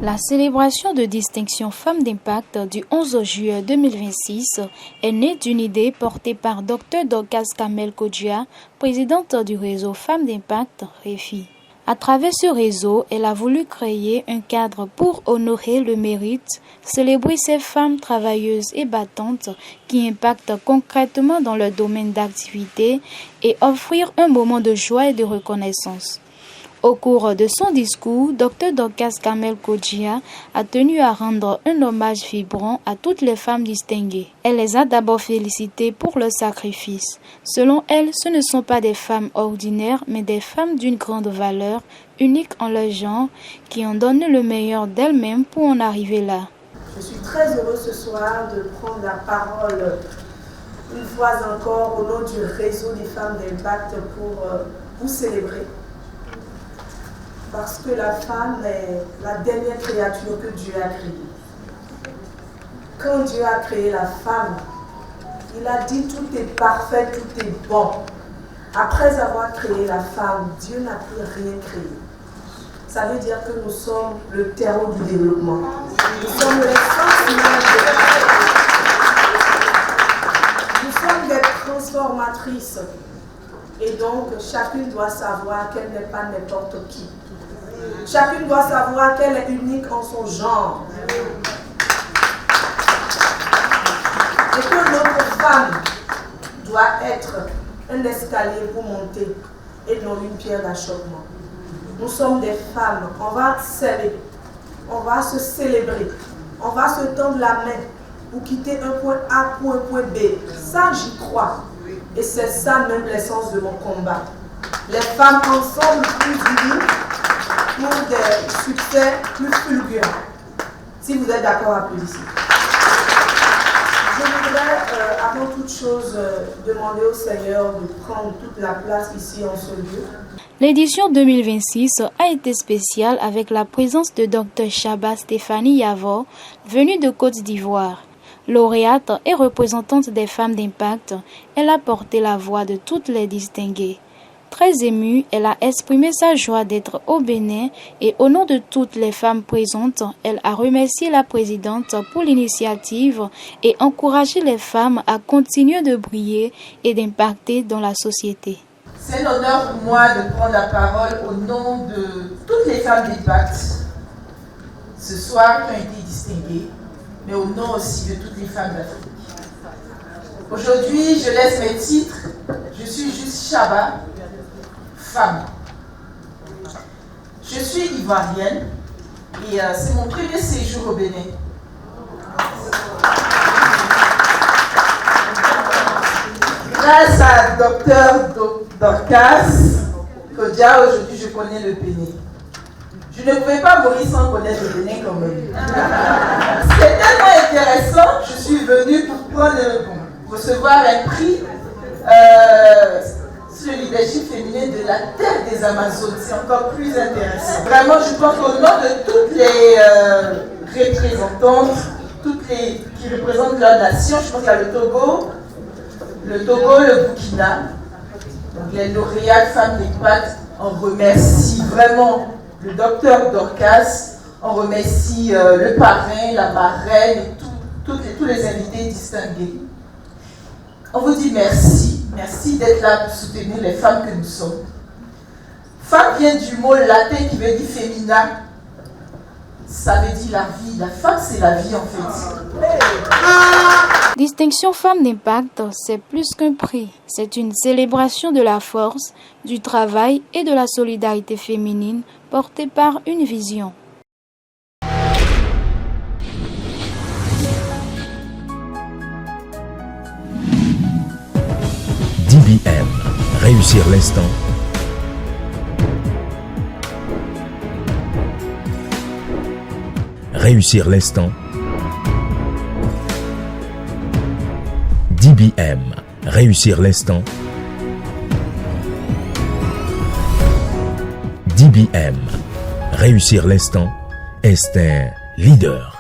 La célébration de distinction Femmes d'Impact du 11 juillet 2026 est née d'une idée portée par Dr Dorcas Kamel Kodjia, présidente du réseau Femmes d'Impact REFI. À travers ce réseau, elle a voulu créer un cadre pour honorer le mérite, célébrer ces femmes travailleuses et battantes qui impactent concrètement dans leur domaine d'activité et offrir un moment de joie et de reconnaissance. Au cours de son discours, Dr Dorcas Kamel Kodjia a tenu à rendre un hommage vibrant à toutes les femmes distinguées. Elle les a d'abord félicitées pour leur sacrifice. Selon elle, ce ne sont pas des femmes ordinaires, mais des femmes d'une grande valeur, uniques en leur genre, qui ont donné le meilleur d'elles-mêmes pour en arriver là. Je suis très heureuse ce soir de prendre la parole une fois encore au nom du réseau des femmes d'Impact pour vous célébrer. Parce que la femme est la dernière créature que Dieu a créée. Quand Dieu a créé la femme, il a dit tout est parfait, tout est bon. Après avoir créé la femme, Dieu n'a plus rien créé. Ça veut dire que nous sommes le terreau du développement. Nous sommes les sentiments de Nous sommes des transformatrices. Et donc, chacune doit savoir qu'elle n'est pas n'importe qui. Chacune doit savoir qu'elle est unique en son genre. Et que notre femme doit être un escalier pour monter et non une pierre d'achoppement. Nous sommes des femmes, on va s'aimer, on va se célébrer, on va se tendre la main pour quitter un point A pour un point B. Ça, j'y crois. Et c'est ça même l'essence de mon combat. Les femmes ensemble plus unies pour des succès plus fulgurants. Si vous êtes d'accord, applaudissez. Je voudrais, avant toute chose, demander au Seigneur de prendre toute la place ici en ce lieu. L'édition 2026 a été spéciale avec la présence de Dr Chaba Stéphanie Yavor, venue de Côte d'Ivoire. Lauréate et représentante des femmes d'impact, elle a porté la voix de toutes les distinguées. Très émue, elle a exprimé sa joie d'être au Bénin et au nom de toutes les femmes présentes, elle a remercié la présidente pour l'initiative et encouragé les femmes à continuer de briller et d'impacter dans la société. C'est un honneur pour moi de prendre la parole au nom de toutes les femmes d'impact ce soir qui ont été distinguées, mais au nom aussi de toutes les femmes d'Afrique. Aujourd'hui, je laisse mes titres. Je suis juste Chaba, femme. Je suis ivoirienne et c'est mon premier séjour au Bénin. Grâce à Dr Dorcas Kodjia, aujourd'hui je connais le Bénin. Je ne pouvais pas mourir sans connaître le Bénin comme lui. C'est tellement intéressant, je suis venue pour recevoir un prix sur le leadership féminin de la terre des Amazones. C'est encore plus intéressant. Vraiment, je pense qu'au nom de toutes les représentantes, toutes les qui représentent leur nation, je pense qu'il y a le Togo, le Burkina, donc les lauréats femmes d'impact, on remercie vraiment le docteur Dorcas, on remercie le parrain, la marraine et tous les invités distingués. On vous dit merci, merci d'être là pour soutenir les femmes que nous sommes. Femme vient du mot latin qui veut dire féminin. Ça veut dire la vie. La femme, c'est la vie en fait. Distinction Femmes d'Impact, c'est plus qu'un prix. C'est une célébration de la force, du travail et de la solidarité féminine portée par une vision. DBM, réussir l'instant. Réussir l'instant. DBM, réussir l'instant. DBM, réussir l'instant. Instinct leader.